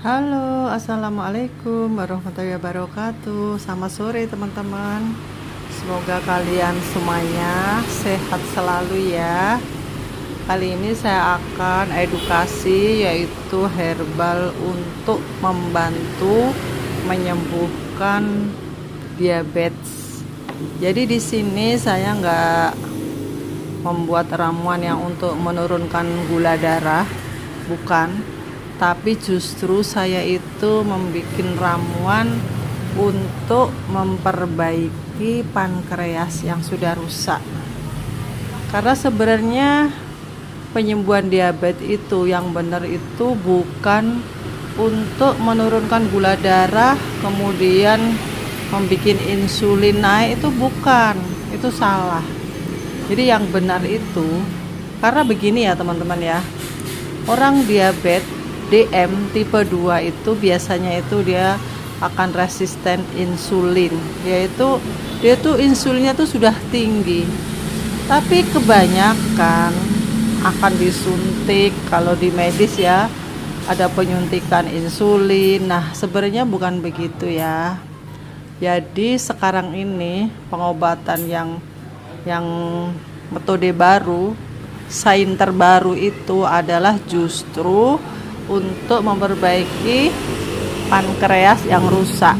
Halo, assalamualaikum warahmatullahi wabarakatuh. Selamat sore teman-teman. Semoga kalian semuanya sehat selalu ya. Kali ini saya akan edukasi yaitu herbal untuk membantu menyembuhkan diabetes. Jadi di sini saya nggak membuat ramuan yang untuk menurunkan gula darah, bukan. Tapi justru saya itu membuat ramuan untuk memperbaiki pankreas yang sudah rusak. Karena sebenarnya penyembuhan diabetes itu yang benar itu bukan untuk menurunkan gula darah kemudian membuat insulin naik, itu bukan, itu salah. Jadi yang benar itu karena begini ya teman-teman ya, orang diabetes DM tipe 2 itu biasanya itu dia akan resisten insulin, yaitu dia tuh insulinnya tuh sudah tinggi, tapi kebanyakan akan disuntik. Kalau di medis ya ada penyuntikan insulin. Nah sebenarnya bukan begitu ya. Jadi sekarang ini pengobatan yang metode baru, sains terbaru itu adalah justru untuk memperbaiki pankreas yang rusak.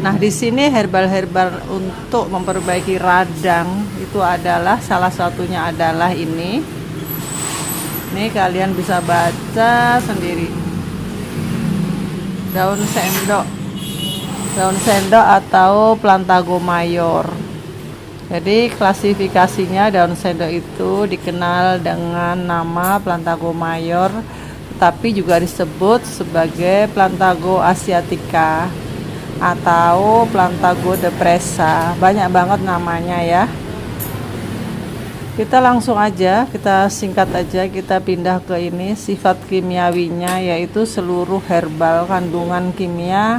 Nah, di sini herbal-herbal untuk memperbaiki radang itu adalah salah satunya adalah ini. Ini kalian bisa baca sendiri. Daun sendok. Daun sendok atau Plantago mayor. Jadi klasifikasinya daun sendok itu dikenal dengan nama Plantago mayor, tapi juga disebut sebagai Plantago asiatica atau Plantago depressa. Banyak banget namanya ya. Kita langsung aja, kita singkat aja, kita pindah ke ini sifat kimiawinya, yaitu seluruh herbal kandungan kimia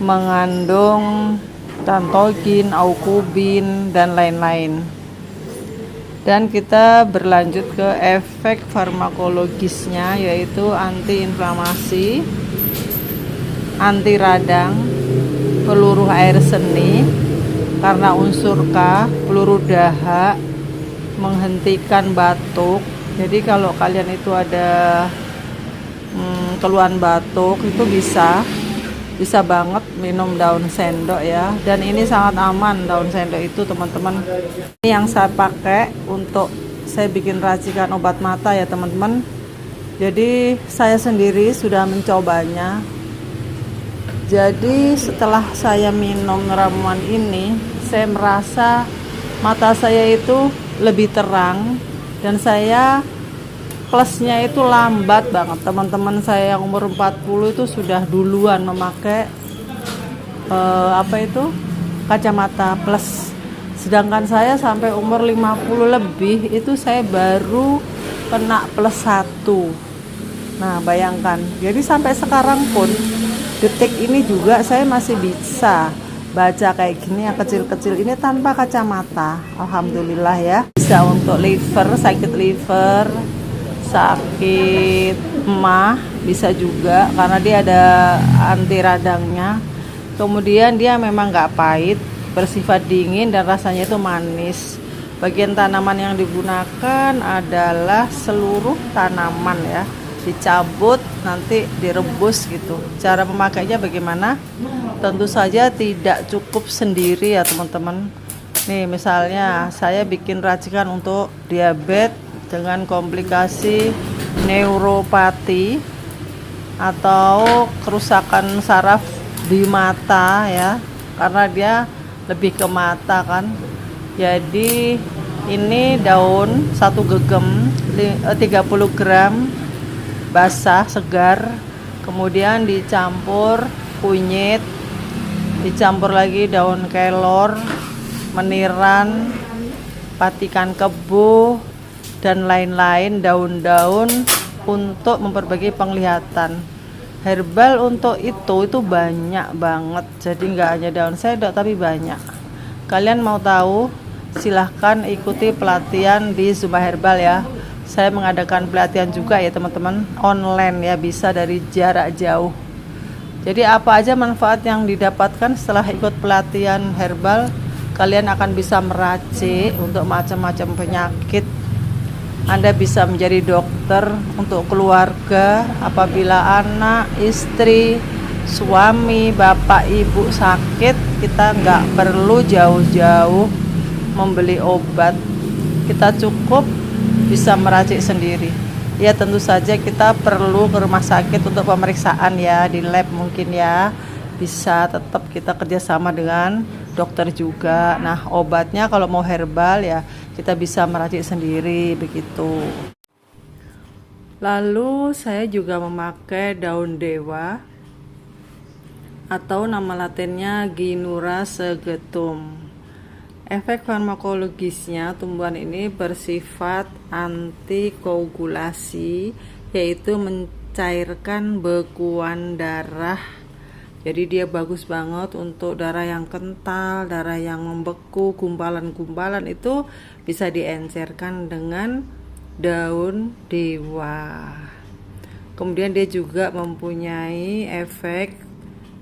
mengandung tantogin, aukubin dan lain-lain. Dan kita berlanjut ke efek farmakologisnya, yaitu anti-inflamasi, anti radang, peluru air seni karena unsur K, peluru dahak, menghentikan batuk. Jadi kalau kalian itu ada keluhan batuk itu bisa banget minum daun sendok ya. Dan ini sangat aman daun sendok itu teman-teman. Ini yang saya pakai untuk saya bikin racikan obat mata ya teman-teman. Jadi saya sendiri sudah mencobanya. Jadi setelah saya minum ramuan ini, saya merasa mata saya itu lebih terang dan saya plusnya itu lambat banget. Teman-teman saya yang umur 40 itu sudah duluan memakai kacamata plus, sedangkan saya sampai umur 50 lebih itu saya baru kena plus 1. Nah bayangkan, jadi sampai sekarang pun detik ini juga saya masih bisa baca kayak gini yang kecil-kecil ini tanpa kacamata. Alhamdulillah ya. Bisa untuk liver, sakit liver, sakit emah bisa juga karena dia ada anti radangnya. Kemudian dia memang nggak pahit, bersifat dingin dan rasanya itu manis. Bagian tanaman yang digunakan adalah seluruh tanaman ya, dicabut nanti direbus gitu. Cara memakainya bagaimana? Tentu saja tidak cukup sendiri ya teman-teman. Nih misalnya saya bikin racikan untuk diabetes dengan komplikasi neuropati atau kerusakan saraf di mata ya, karena dia lebih ke mata kan. Jadi ini daun 1 gegem 30 gram basah segar, kemudian dicampur kunyit, dicampur lagi daun kelor, meniran, patikan kebo dan lain-lain daun-daun untuk memperbaiki penglihatan. Herbal untuk itu banyak banget, jadi nggak hanya daun sendok tapi banyak. Kalian mau tahu silahkan ikuti pelatihan di Zumba Herbal ya. saya mengadakan pelatihan juga ya teman-teman, online ya, bisa dari jarak jauh. Jadi apa aja manfaat yang didapatkan setelah ikut pelatihan herbal, kalian akan bisa meracik untuk macam-macam penyakit. Anda bisa menjadi dokter untuk keluarga apabila anak, istri, suami, bapak, ibu sakit. Kita nggak perlu jauh-jauh membeli obat, kita cukup bisa meracik sendiri. Ya tentu saja kita perlu ke rumah sakit untuk pemeriksaan ya, di lab mungkin ya, bisa tetap kita kerjasama dengan dokter juga. Nah obatnya kalau mau herbal ya kita bisa meracik sendiri begitu. Lalu saya juga memakai daun dewa atau nama latinnya Ginura segetum. Efek farmakologisnya tumbuhan ini bersifat antikoagulasi, yaitu mencairkan bekuan darah. Jadi dia bagus banget untuk darah yang kental, darah yang membeku, gumpalan-gumpalan itu bisa diencerkan dengan daun dewa. Kemudian dia juga mempunyai efek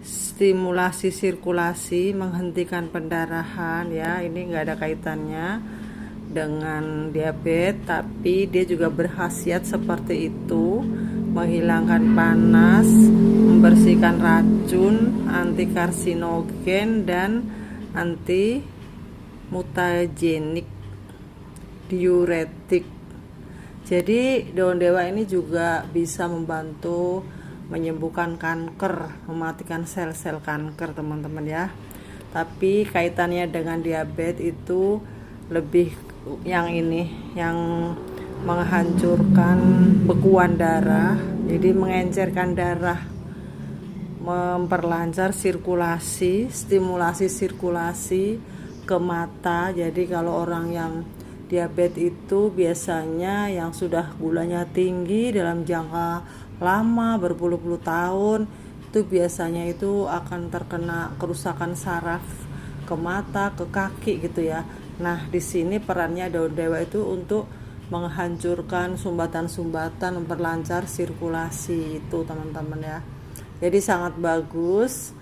stimulasi sirkulasi, menghentikan pendarahan ya. Ini enggak ada kaitannya dengan diabetes, tapi dia juga berkhasiat seperti itu, menghilangkan panas, membersihkan racun, anti karsinogen dan anti mutagenik, diuretik. Jadi daun dewa ini juga bisa membantu menyembuhkan kanker, mematikan sel-sel kanker teman-teman ya. Tapi kaitannya dengan diabetes itu lebih yang ini, yang menghancurkan bekuan darah, jadi mengencerkan darah, memperlancar sirkulasi, stimulasi sirkulasi ke mata. Jadi kalau orang yang diabetes itu biasanya yang sudah gulanya tinggi dalam jangka lama berpuluh-puluh tahun, itu biasanya itu akan terkena kerusakan saraf ke mata, ke kaki gitu ya. Nah di sini perannya daun dewa itu untuk menghancurkan sumbatan-sumbatan, memperlancar sirkulasi itu teman-teman ya. Jadi sangat bagus.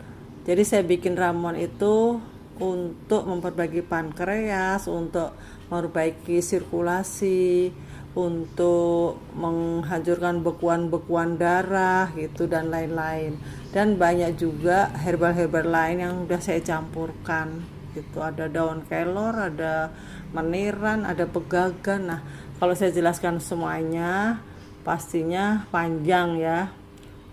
Jadi saya bikin ramuan itu untuk memperbaiki pankreas, untuk memperbaiki sirkulasi, untuk menghancurkan bekuan-bekuan darah gitu dan lain-lain. Dan banyak juga herbal-herbal lain yang sudah saya campurkan gitu. Ada daun kelor, ada meniran, ada pegagan. Nah kalau saya jelaskan semuanya pastinya panjang ya,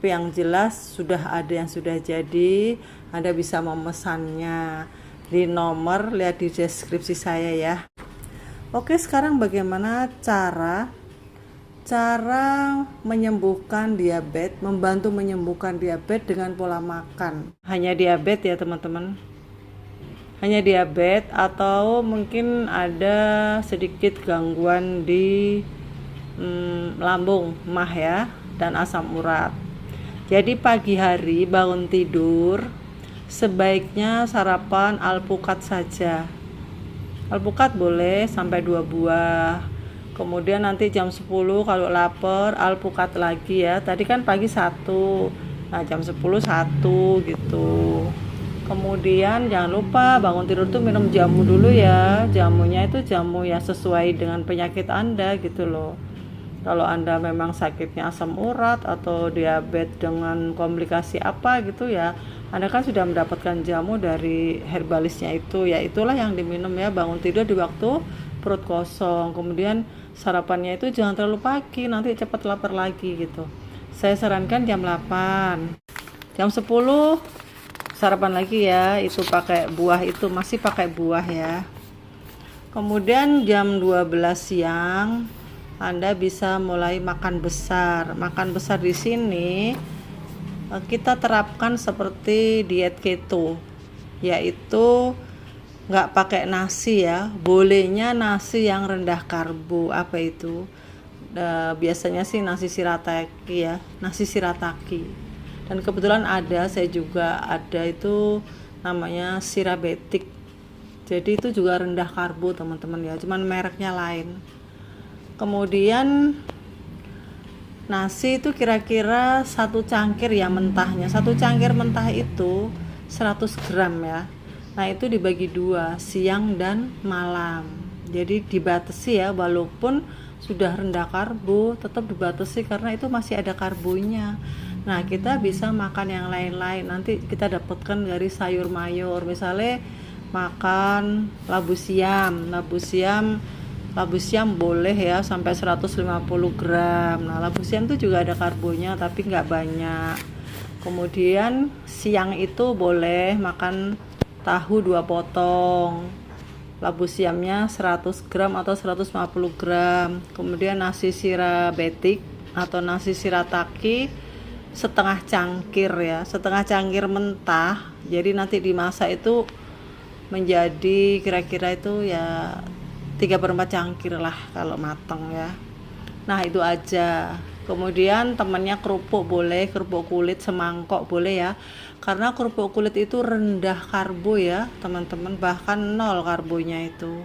tapi yang jelas sudah ada yang sudah jadi. Anda bisa memesannya di nomor, lihat di deskripsi saya ya. Oke, sekarang bagaimana cara menyembuhkan diabetes, membantu menyembuhkan diabetes dengan pola makan. Hanya diabetes ya teman-teman, hanya diabetes atau mungkin ada sedikit gangguan di lambung, mah ya, dan asam urat. Jadi pagi hari bangun tidur sebaiknya sarapan alpukat saja. Alpukat boleh sampai 2 buah. Kemudian nanti jam 10 kalau lapar alpukat lagi ya. Tadi kan pagi 1. Nah, jam 10 1 gitu. Kemudian jangan lupa bangun tidur tuh minum jamu dulu ya. Jamunya itu jamu yang sesuai dengan penyakit Anda gitu loh. Kalau Anda memang sakitnya asam urat atau diabetes dengan komplikasi apa gitu ya, Anda kan sudah mendapatkan jamu dari herbalisnya itu, ya itulah yang diminum ya. Bangun tidur di waktu perut kosong, kemudian sarapannya itu jangan terlalu pagi, nanti cepat lapar lagi gitu. Saya sarankan jam 8, jam 10 sarapan lagi ya, itu pakai buah, itu masih pakai buah ya. Kemudian jam 12 siang Anda bisa mulai makan besar. Makan besar di sini kita terapkan seperti diet keto, yaitu nggak pakai nasi ya. Bolehnya nasi yang rendah karbo. Apa itu? Biasanya sih nasi shirataki ya, nasi shirataki. Dan kebetulan saya juga ada itu namanya sirabetik. Jadi itu juga rendah karbo teman-teman ya, cuman mereknya lain. Kemudian nasi itu kira-kira 1 cangkir ya mentahnya. 1 cangkir mentah itu 100 gram ya. Nah itu dibagi 2, siang dan malam. Jadi dibatasi ya, walaupun sudah rendah karbo tetap dibatasi karena itu masih ada karbonya. Nah kita bisa makan yang lain-lain, nanti kita dapatkan dari sayur mayur. Misalnya makan labu siam boleh ya sampai 150 gram. Nah labu siam itu juga ada karbonya tapi nggak banyak. Kemudian siang itu boleh makan tahu 2 potong, labu siamnya 100 gram atau 150 gram. Kemudian nasi sirabetik atau nasi shirataki setengah cangkir ya, setengah cangkir mentah. Jadi nanti dimasak itu menjadi kira-kira itu ya 3/4 cangkir lah kalau matang ya. Nah itu aja. Kemudian temannya kerupuk boleh, kerupuk kulit semangkok boleh ya, karena kerupuk kulit itu rendah karbo ya teman-teman, bahkan 0 karbonya itu.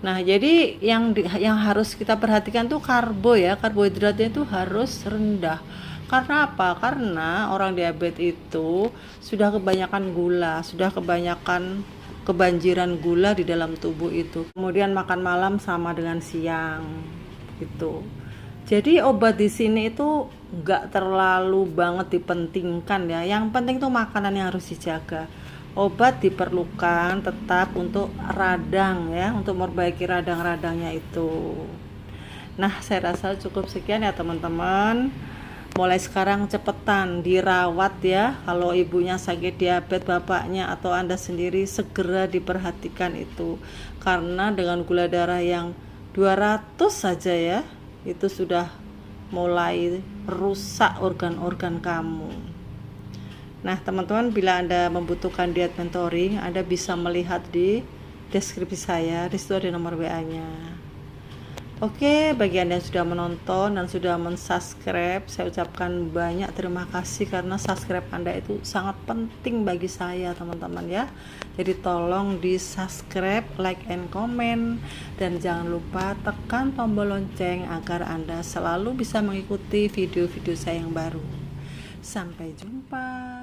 Nah jadi yang harus kita perhatikan tuh karbo ya, karbohidratnya itu harus rendah. Karena apa? Karena orang diabetes itu sudah kebanyakan gula, sudah kebanjiran gula di dalam tubuh itu. Kemudian makan malam sama dengan siang gitu. Jadi obat di sini itu nggak terlalu banget dipentingkan ya. Yang penting tuh makanan yang harus dijaga. Obat diperlukan tetap untuk radang ya, untuk memperbaiki radang-radangnya itu. Nah, saya rasa cukup sekian ya teman-teman. Mulai sekarang cepetan dirawat ya. Kalau ibunya sakit diabetes, bapaknya atau Anda sendiri segera diperhatikan itu. Karena dengan gula darah yang 200 saja ya, itu sudah mulai rusak organ-organ kamu. Nah teman-teman, bila Anda membutuhkan diet mentoring, Anda bisa melihat di deskripsi saya, di situ ada nomor WA-nya. Oke, bagi Anda yang sudah menonton dan sudah mensubscribe, saya ucapkan banyak terima kasih karena subscribe Anda itu sangat penting bagi saya teman-teman ya. Jadi tolong di subscribe, like and comment, dan jangan lupa tekan tombol lonceng agar Anda selalu bisa mengikuti video-video saya yang baru. Sampai jumpa.